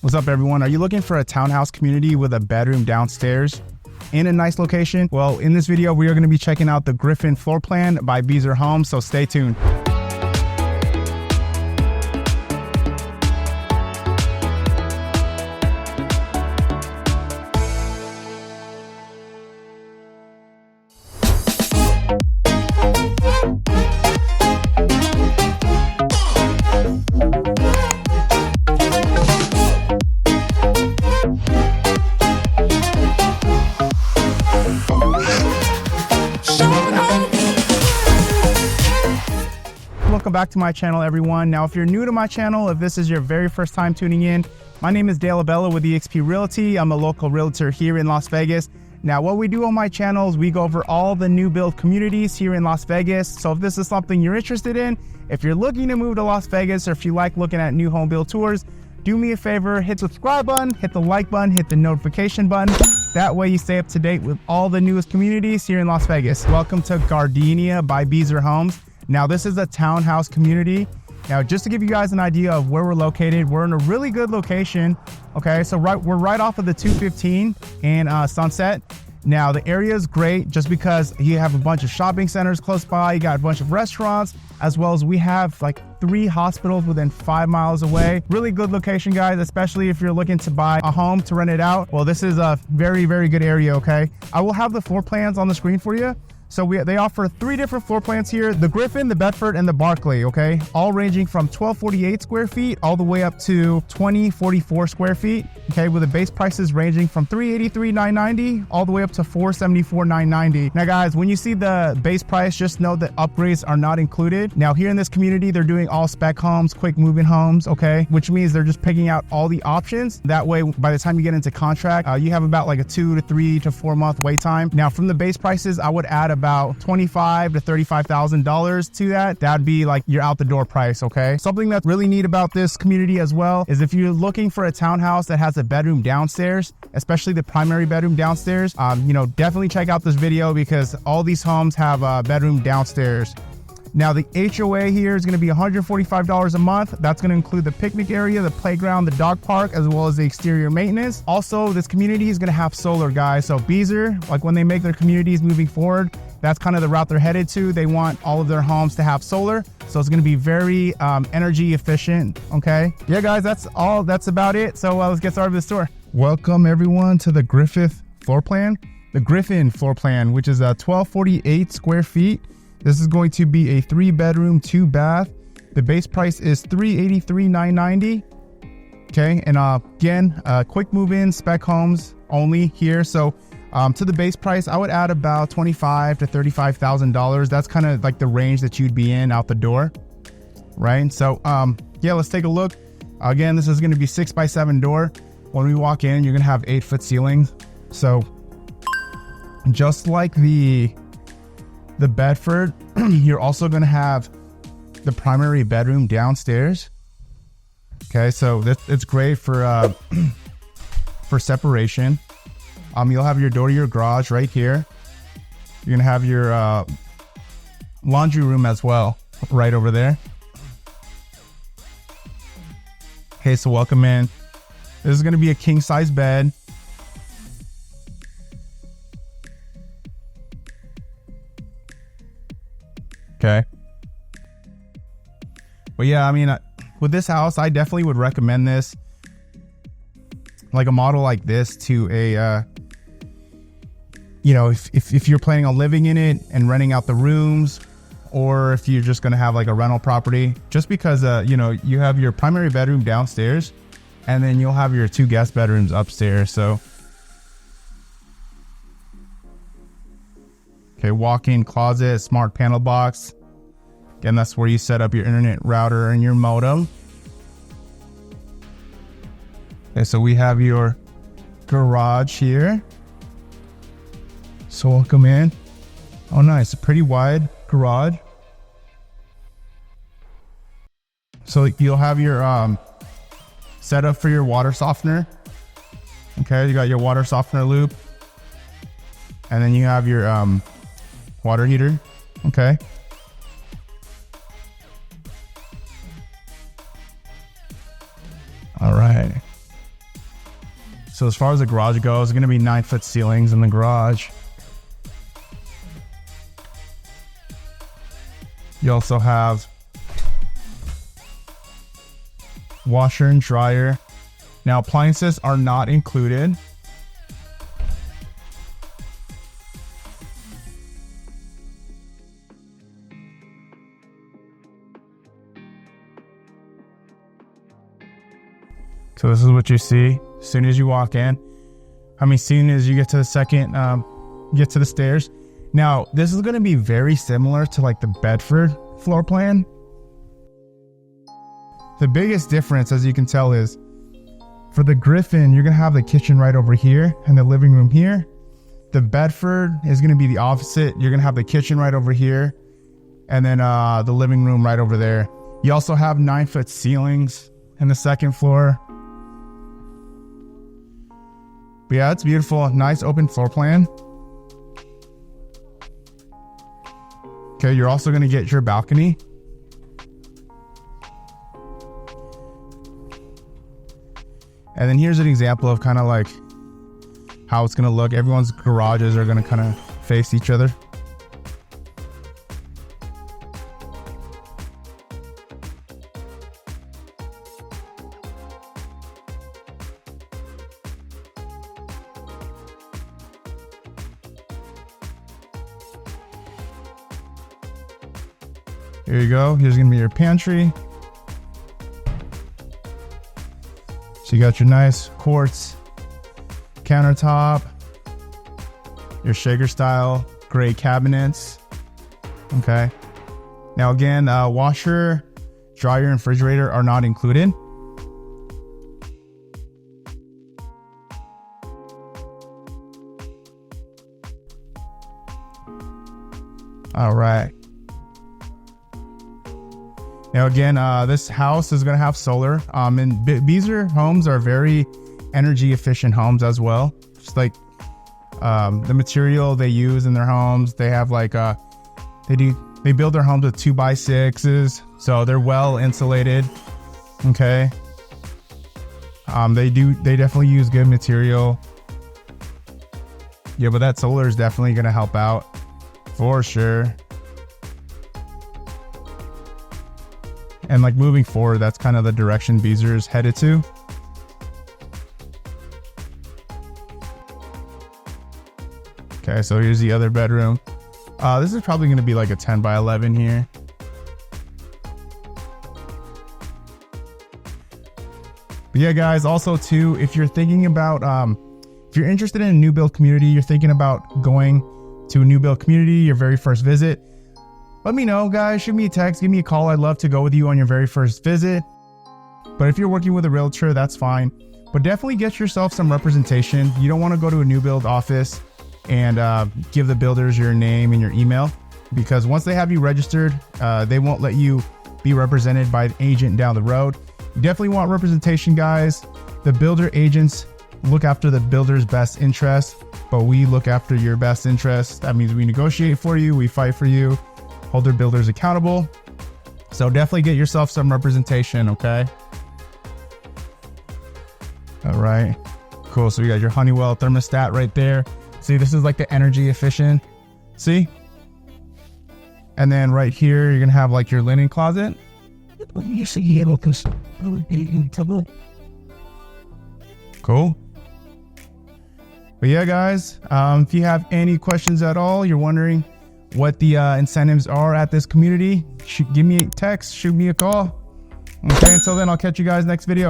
What's up, everyone? Are you looking for a townhouse community with a bedroom downstairs in a nice location? Well, in this video, we are going to be checking out the Griffin floor plan by Beezer Homes, so stay tuned. Welcome back to my channel, everyone. Now, if you're new to my channel, if this is your very first time tuning in, my name is Dale Abella with EXP Realty. I'm a local realtor here in Las Vegas. Now, what we do on my channel is we go over all the new build communities here in Las Vegas. So if this is something you're interested in, if you're looking to move to Las Vegas, or if you like looking at new home build tours, do me a favor, hit the subscribe button, hit the like button, hit the notification button. That way you stay up to date with all the newest communities here in Las Vegas. Welcome to Gardenia by Beezer Homes. Now, this is a townhouse community. Now, just to give you guys an idea of where we're located, we're in a really good location. Okay, so we're right off of the 215 and Sunset. Now, the area is great just because you have a bunch of shopping centers close by. You got a bunch of restaurants, as well as we have like 3 hospitals within 5 miles away. Really good location, guys, especially if you're looking to buy a home to rent it out. Well, this is a very, very good area, okay? I will have the floor plans on the screen for you. So they offer 3 different floor plans here: the Griffin, the Bedford, and the Barclay, okay? All ranging from 1248 square feet all the way up to 2044 square feet, okay? With the base prices ranging from $383,990 all the way up to $474,990. Now, guys, when you see the base price, just know that upgrades are not included. Now, here in this community, they're doing all spec homes, quick move-in homes, okay? Which means they're just picking out all the options. That way, by the time you get into contract, you have about like a 2 to 3 to 4 month wait time. Now, from the base prices, I would add about $25,000 to $35,000 to that. That'd be like your out the door price, okay? Something that's really neat about this community as well is if you're looking for a townhouse that has a bedroom downstairs, especially the primary bedroom downstairs, definitely check out this video because all these homes have a bedroom downstairs. Now, the HOA here is going to be $145 a month. That's going to include the picnic area, the playground, the dog park, as well as the exterior maintenance. Also, this community is going to have solar, guys. So Beezer, like when they make their communities moving forward, that's kind of the route they're headed to. They want all of their homes to have solar. So it's going to be very energy efficient, okay? Yeah, guys, that's about it. So let's get started with the tour. Welcome, everyone, to the Griffin floor plan. The Griffin floor plan, which is 1248 square feet. This is going to be a 3-bedroom, 2-bath. The base price is $383,990. Okay, and again, quick move-in spec homes only here. So to the base price, I would add about $25,000 to $35,000. That's kind of like the range that you'd be in out the door, right? So yeah, let's take a look. Again, this is going to be 6x7 door. When we walk in, you're going to have 8-foot ceilings. So just like the Bedford, you're also going to have the primary bedroom downstairs. Okay, so it's great for separation. You'll have your door to your garage right here. You're going to have your laundry room as well right over there. Okay, so welcome in. This is going to be a king size bed. Okay. Well, yeah, I mean, with this house, I definitely would recommend this, like a model like this, to a, if you're planning on living in it and renting out the rooms, or if you're just going to have like a rental property, just because, you have your primary bedroom downstairs and then you'll have your 2 guest bedrooms upstairs. So, okay, walk-in closet, smart panel box. Again, that's where you set up your internet router and your modem. Okay, so we have your garage here. So welcome in. Oh, nice. A pretty wide garage. So you'll have your setup for your water softener. Okay, you got your water softener loop. And then you have your water heater. Okay. All right. So as far as the garage goes, it's going to be 9-foot ceilings in the garage. You also have washer and dryer. Now appliances are not included. So this is what you see as soon as you walk in. As soon as you get to the second, get to the stairs. Now, this is going to be very similar to like the Bedford floor plan. The biggest difference, as you can tell, is for the Griffin, you're going to have the kitchen right over here and the living room here. The Bedford is going to be the opposite. You're going to have the kitchen right over here and then the living room right over there. You also have 9-foot ceilings in the second floor. But yeah, it's beautiful. Nice open floor plan. Okay, you're also going to get your balcony. And then here's an example of kind of like how it's going to look. Everyone's garages are going to kind of face each other. Here you go. Here's going to be your pantry. So you got your nice quartz countertop, your shaker style gray cabinets. Okay. Now again, washer, dryer, and refrigerator are not included. All right. Now again, this house is going to have solar. And Beezer Homes are very energy efficient homes as well. Just like the material they use in their homes, they have like they build their homes with 2x6s, so they're well insulated. Okay. They definitely use good material. Yeah, but that solar is definitely going to help out for sure. And like moving forward, that's kind of the direction Beezer is headed to. Okay, so here's the other bedroom. This is probably going to be like a 10 by 11 here. But yeah, guys, also too, if you're thinking about, if you're interested in a new build community, you're thinking about going to a new build community, your very first visit, let me know, guys. Shoot me a text, give me a call. I'd love to go with you on your very first visit. But if you're working with a realtor, that's fine. But definitely get yourself some representation. You don't want to go to a new build office and give the builders your name and your email, because once they have you registered, they won't let you be represented by an agent down the road. You definitely want representation, guys. The builder agents look after the builder's best interest, but we look after your best interest. That means we negotiate for you, we fight for you, hold their builders accountable. So definitely get yourself some representation, okay? All right, cool. So you got your Honeywell thermostat right there. See, this is like the energy efficient, see? And then right here, you're gonna have like your linen closet. Cool. But yeah, guys, if you have any questions at all, you're wondering what the incentives are at this community, give me a text, shoot me a call. Okay, until then, I'll catch you guys next video.